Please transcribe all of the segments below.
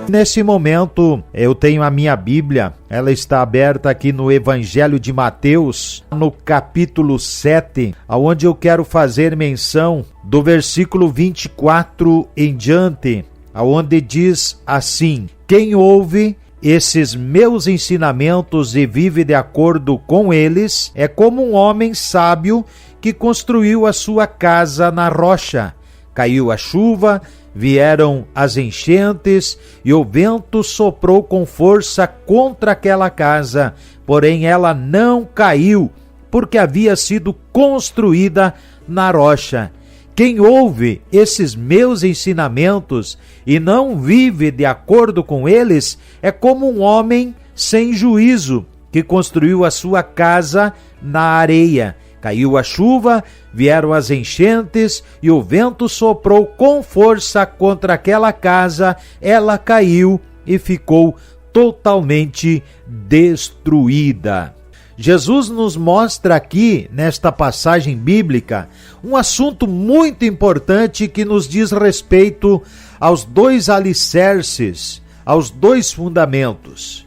Nesse momento, eu tenho a minha Bíblia, ela está aberta aqui no Evangelho de Mateus, no capítulo 7, onde eu quero fazer menção do versículo 24 em diante, onde diz assim: quem ouve esses meus ensinamentos e vive de acordo com eles, é como um homem sábio que construiu a sua casa na rocha. Caiu a chuva, vieram as enchentes e o vento soprou com força contra aquela casa, porém ela não caiu, porque havia sido construída na rocha. Quem ouve esses meus ensinamentos e não vive de acordo com eles, é como um homem sem juízo, que construiu a sua casa na areia. Caiu a chuva, vieram as enchentes e o vento soprou com força contra aquela casa, ela caiu e ficou totalmente destruída. Jesus nos mostra aqui, nesta passagem bíblica, um assunto muito importante que nos diz respeito aos dois alicerces, aos dois fundamentos.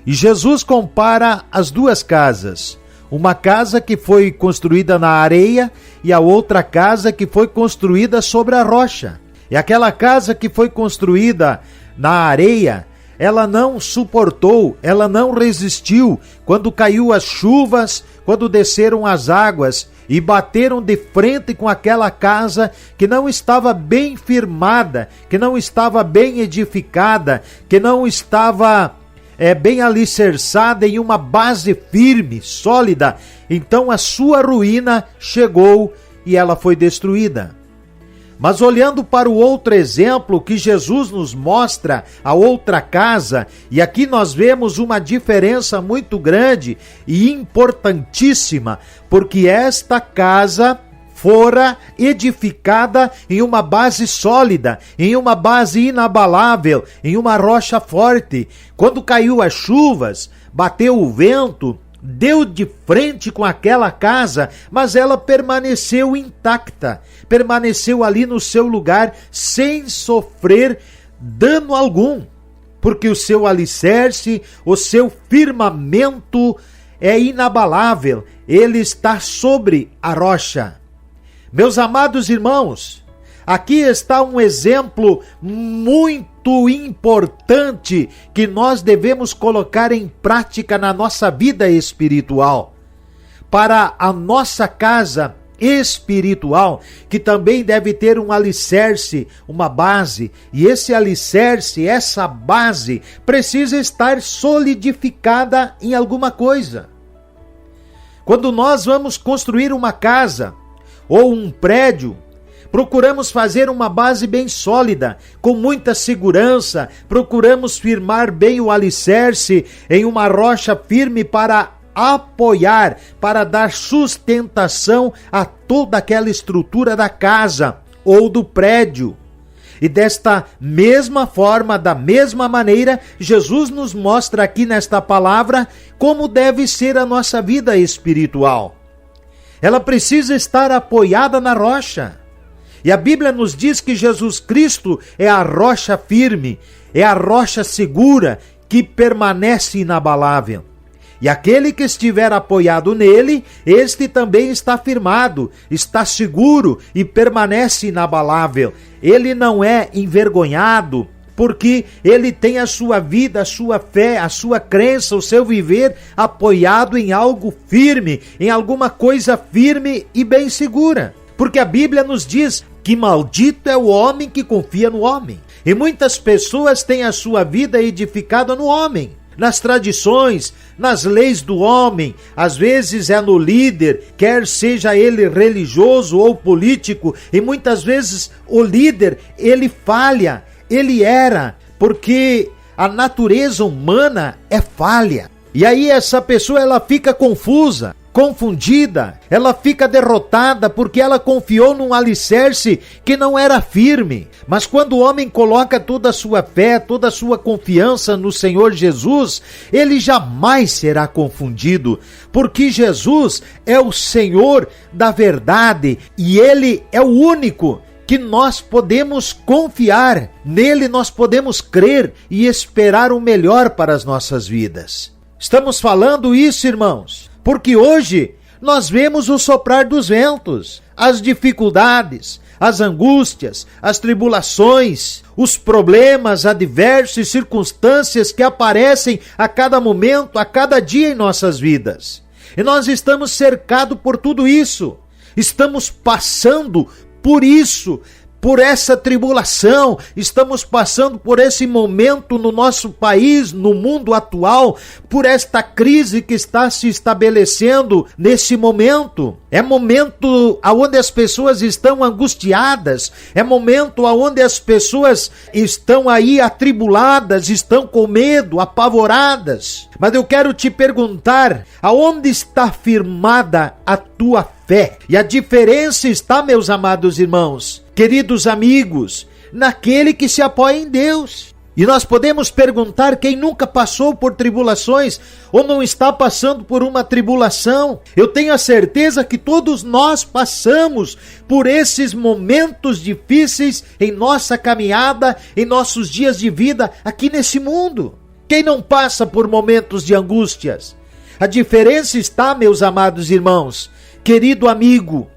E Jesus compara as duas casas. Uma casa que foi construída na areia e a outra casa que foi construída sobre a rocha. E aquela casa que foi construída na areia, ela não suportou, ela não resistiu quando caiu as chuvas, quando desceram as águas e bateram de frente com aquela casa que não estava bem firmada, que não estava bem edificada, que não estava bem alicerçada em uma base firme, sólida. Então a sua ruína chegou e ela foi destruída. Mas olhando para o outro exemplo que Jesus nos mostra, a outra casa, e aqui nós vemos uma diferença muito grande e importantíssima, porque esta casa fora edificada em uma base sólida, em uma base inabalável, em uma rocha forte. Quando caiu as chuvas, bateu o vento, deu de frente com aquela casa, mas ela permaneceu intacta, permaneceu ali no seu lugar sem sofrer dano algum, porque o seu alicerce, o seu firmamento é inabalável, ele está sobre a rocha. Meus amados irmãos, aqui está um exemplo muito importante que nós devemos colocar em prática na nossa vida espiritual. Para a nossa casa espiritual, que também deve ter um alicerce, uma base, e esse alicerce, essa base, precisa estar solidificada em alguma coisa. Quando nós vamos construir uma casa ou um prédio, procuramos fazer uma base bem sólida, com muita segurança, procuramos firmar bem o alicerce em uma rocha firme para apoiar, para dar sustentação a toda aquela estrutura da casa ou do prédio. E desta mesma forma, da mesma maneira, Jesus nos mostra aqui nesta palavra como deve ser a nossa vida espiritual. Ela precisa estar apoiada na rocha. E a Bíblia nos diz que Jesus Cristo é a rocha firme, é a rocha segura que permanece inabalável. E aquele que estiver apoiado nele, este também está firmado, está seguro e permanece inabalável. Ele não é envergonhado, porque ele tem a sua vida, a sua fé, a sua crença, o seu viver apoiado em algo firme, em alguma coisa firme e bem segura. Porque a Bíblia nos diz que maldito é o homem que confia no homem. E muitas pessoas têm a sua vida edificada no homem, nas tradições, nas leis do homem, às vezes é no líder, quer seja ele religioso ou político, e muitas vezes o líder, ele falha, ele erra, porque a natureza humana é falha. E aí essa pessoa ela fica confusa, confundida, ela fica derrotada porque ela confiou num alicerce que não era firme. Mas quando o homem coloca toda a sua fé, toda a sua confiança no Senhor Jesus, ele jamais será confundido, porque Jesus é o Senhor da verdade e ele é o único que nós podemos confiar, nele nós podemos crer e esperar o melhor para as nossas vidas. Estamos falando isso, irmãos, porque hoje nós vemos o soprar dos ventos, as dificuldades, as angústias, as tribulações, os problemas adversos e circunstâncias que aparecem a cada momento, a cada dia em nossas vidas. E nós estamos cercados por tudo isso, estamos passando por isso, por essa tribulação, estamos passando por esse momento no nosso país, no mundo atual, por esta crise que está se estabelecendo nesse momento. É momento onde as pessoas estão angustiadas, é momento onde as pessoas estão aí atribuladas, estão com medo, apavoradas. Mas eu quero te perguntar, aonde está firmada a tua fé? E a diferença está, meus amados irmãos, queridos amigos, naquele que se apoia em Deus. E nós podemos perguntar quem nunca passou por tribulações ou não está passando por uma tribulação. Eu tenho a certeza que todos nós passamos por esses momentos difíceis em nossa caminhada, em nossos dias de vida aqui nesse mundo. Quem não passa por momentos de angústias? A diferença está, meus amados irmãos, querido amigo,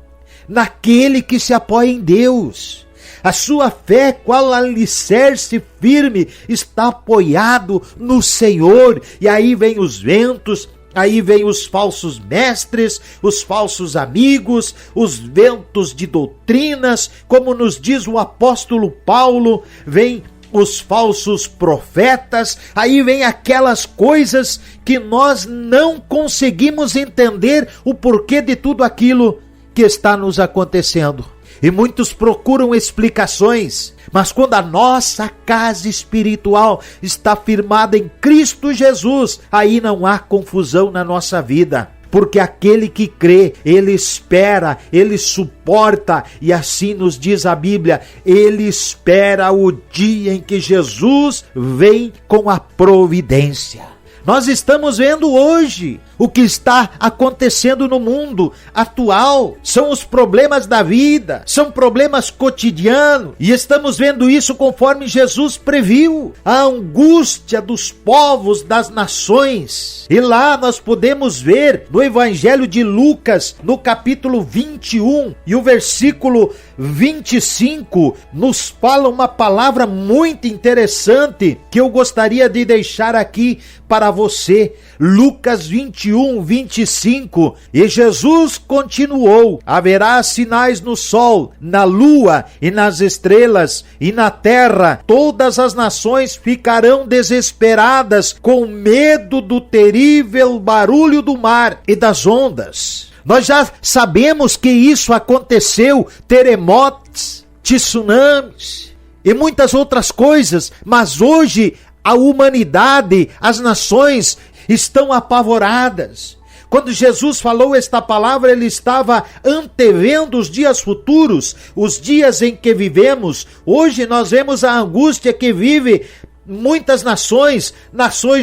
naquele que se apoia em Deus. A sua fé, qual alicerce firme, está apoiado no Senhor. E aí vem os ventos, aí vem os falsos mestres, os falsos amigos, os ventos de doutrinas, como nos diz o apóstolo Paulo, vem os falsos profetas, aí vem aquelas coisas que nós não conseguimos entender o porquê de tudo aquilo que está nos acontecendo. E muitos procuram explicações, mas quando a nossa casa espiritual está firmada em Cristo Jesus, aí não há confusão na nossa vida. Porque aquele que crê, ele espera, ele suporta, e assim nos diz a Bíblia, ele espera o dia em que Jesus vem com a providência. Nós estamos vendo hoje o que está acontecendo no mundo atual. São os problemas da vida, são problemas cotidianos, e estamos vendo isso conforme Jesus previu. A angústia dos povos, das nações. E lá nós podemos ver no Evangelho de Lucas, no capítulo 21 e o versículo 25, nos fala uma palavra muito interessante que eu gostaria de deixar aqui para você. Lucas 21, 25. E Jesus continuou: haverá sinais no sol, na lua e nas estrelas, e na terra todas as nações ficarão desesperadas com medo do terrível barulho do mar e das ondas. Nós já sabemos que isso aconteceu, terremotos, tsunamis e muitas outras coisas, mas hoje a humanidade, as nações estão apavoradas. Quando Jesus falou esta palavra, ele estava antevendo os dias futuros, os dias em que vivemos. Hoje nós vemos a angústia que vive muitas nações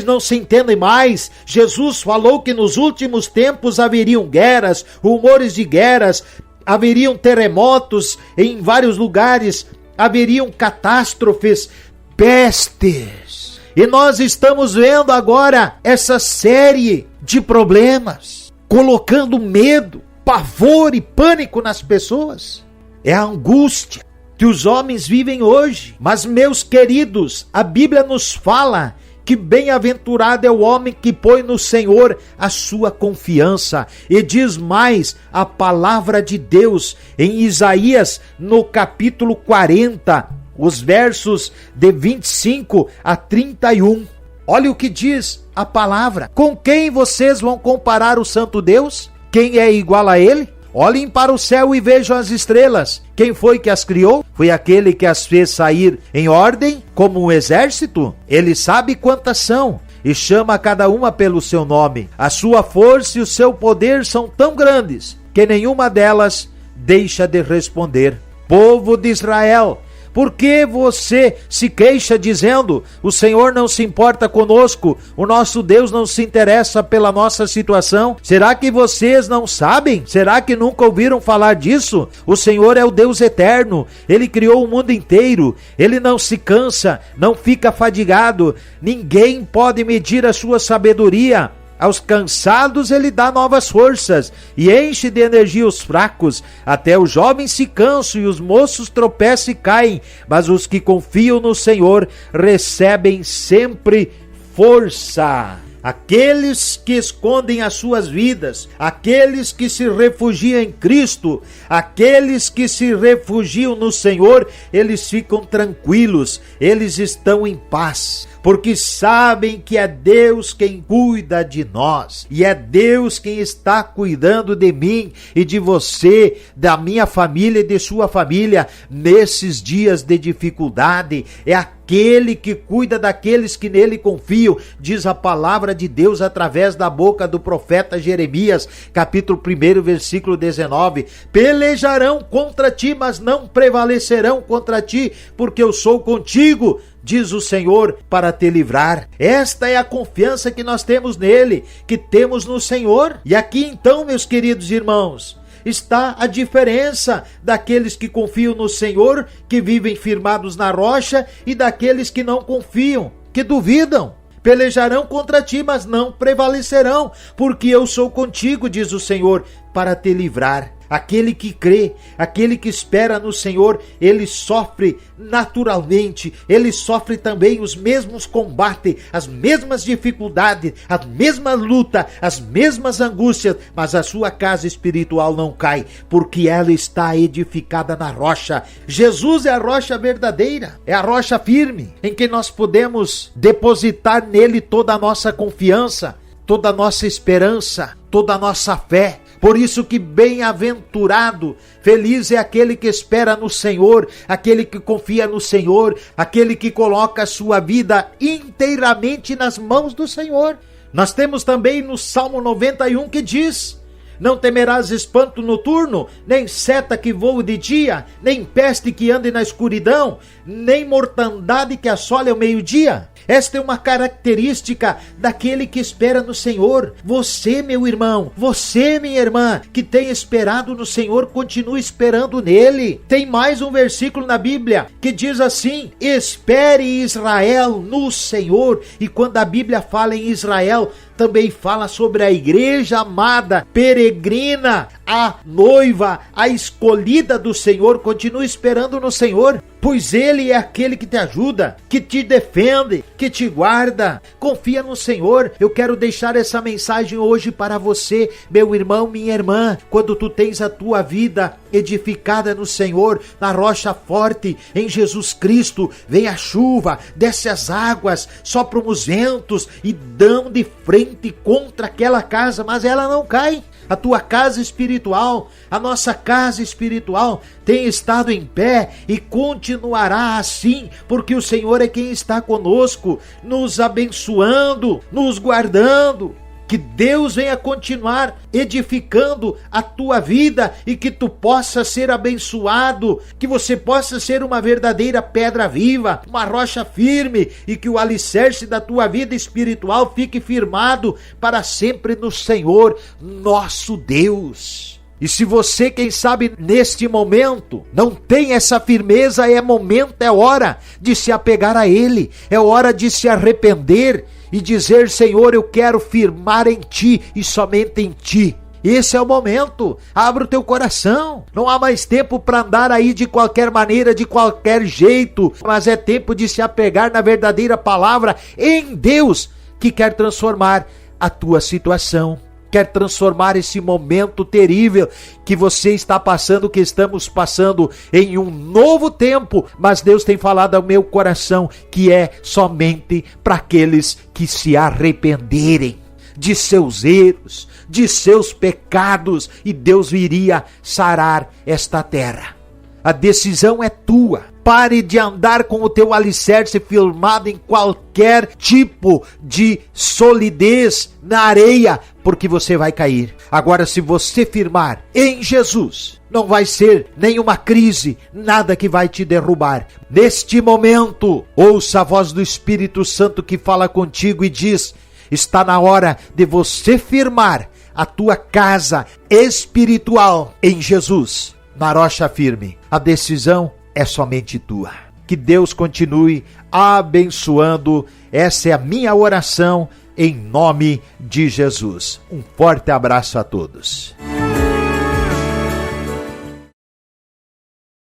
não se entendem mais. Jesus falou que nos últimos tempos haveriam guerras, rumores de guerras, haveriam terremotos em vários lugares, haveriam catástrofes, pestes. E nós estamos vendo agora essa série de problemas, colocando medo, pavor e pânico nas pessoas. É a angústia que os homens vivem hoje. Mas, meus queridos, a Bíblia nos fala que bem-aventurado é o homem que põe no Senhor a sua confiança. E diz mais a palavra de Deus em Isaías, no capítulo 40, os versos de 25 a 31. Olha o que diz a palavra. Com quem vocês vão comparar o santo Deus? Quem é igual a ele? Olhem para o céu e vejam as estrelas. Quem foi que as criou? Foi aquele que as fez sair em ordem, como um exército? Ele sabe quantas são e chama cada uma pelo seu nome. A sua força e o seu poder são tão grandes que nenhuma delas deixa de responder. Povo de Israel, Por que você se queixa dizendo: o Senhor não se importa conosco, o nosso Deus não se interessa pela nossa situação? Será que vocês não sabem? Será que nunca ouviram falar disso? O Senhor é o Deus eterno, Ele criou o mundo inteiro, Ele não se cansa, não fica fadigado, ninguém pode medir a sua sabedoria. Aos cansados Ele dá novas forças e enche de energia os fracos. Até os jovens se cansam e os moços tropeçam e caem, mas os que confiam no Senhor recebem sempre força. Aqueles que escondem as suas vidas, aqueles que se refugiam em Cristo, aqueles que se refugiam no Senhor, eles ficam tranquilos, eles estão em paz, porque sabem que é Deus quem cuida de nós, e é Deus quem está cuidando de mim e de você, da minha família e de sua família, nesses dias de dificuldade. É aquele que cuida daqueles que nele confiam, diz a palavra de Deus através da boca do profeta Jeremias, capítulo 1, versículo 19. Pelejarão contra ti, mas não prevalecerão contra ti, porque eu sou contigo, diz o Senhor, para te livrar. Esta é a confiança que nós temos nele, que temos no Senhor. E aqui então, meus queridos irmãos, está a diferença daqueles que confiam no Senhor, que vivem firmados na rocha, e daqueles que não confiam, que duvidam. Pelejarão contra ti, mas não prevalecerão, porque eu sou contigo, diz o Senhor, para te livrar. Aquele que crê, aquele que espera no Senhor, ele sofre naturalmente, ele sofre também os mesmos combates, as mesmas dificuldades, as mesmas lutas, as mesmas angústias, mas a sua casa espiritual não cai, porque ela está edificada na rocha. Jesus é a rocha verdadeira, é a rocha firme, em que nós podemos depositar nele toda a nossa confiança, toda a nossa esperança, toda a nossa fé. Por isso que bem-aventurado, feliz é aquele que espera no Senhor, aquele que confia no Senhor, aquele que coloca a sua vida inteiramente nas mãos do Senhor. Nós temos também no Salmo 91 que diz: não temerás espanto noturno, nem seta que voe de dia, nem peste que ande na escuridão, nem mortandade que assole ao meio-dia. Esta é uma característica daquele que espera no Senhor. Você, meu irmão, você, minha irmã, que tem esperado no Senhor, continue esperando nele. Tem mais um versículo na Bíblia que diz assim: espere Israel no Senhor. E quando a Bíblia fala em Israel, também fala sobre a igreja amada, peregrina, a noiva, a escolhida do Senhor. Continue esperando no Senhor, pois Ele é aquele que te ajuda, que te defende, que te guarda. Confia no Senhor. Eu quero deixar essa mensagem hoje para você, meu irmão, minha irmã. Quando tu tens a tua vida edificada no Senhor, na rocha forte, em Jesus Cristo, vem a chuva, desce as águas, sopram os ventos e dão de frente contra aquela casa, mas ela não cai. A tua casa espiritual, a nossa casa espiritual tem estado em pé e continuará assim, porque o Senhor é quem está conosco, nos abençoando, nos guardando. Que Deus venha continuar edificando a tua vida e que tu possa ser abençoado, que você possa ser uma verdadeira pedra viva, uma rocha firme, e que o alicerce da tua vida espiritual fique firmado para sempre no Senhor, nosso Deus. E se você, quem sabe, neste momento, não tem essa firmeza, é momento, é hora de se apegar a Ele, é hora de se arrepender e dizer: Senhor, eu quero firmar em Ti e somente em Ti. Esse é o momento. Abra o teu coração. Não há mais tempo para andar aí de qualquer maneira, de qualquer jeito, mas é tempo de se apegar na verdadeira palavra, em Deus, que quer transformar a tua situação, quer transformar esse momento terrível que você está passando, que estamos passando, em um novo tempo. Mas Deus tem falado ao meu coração que é somente para aqueles que se arrependerem de seus erros, de seus pecados, e Deus viria sarar esta terra. A decisão é tua. Pare de andar com o teu alicerce firmado em qualquer tipo de solidez na areia, porque você vai cair. Agora, se você firmar em Jesus, não vai ser nenhuma crise, nada que vai te derrubar. Neste momento, ouça a voz do Espírito Santo que fala contigo e diz: está na hora de você firmar a tua casa espiritual em Jesus, na rocha firme. A decisão é somente tua. Que Deus continue abençoando. Essa é a minha oração em nome de Jesus. Um forte abraço a todos.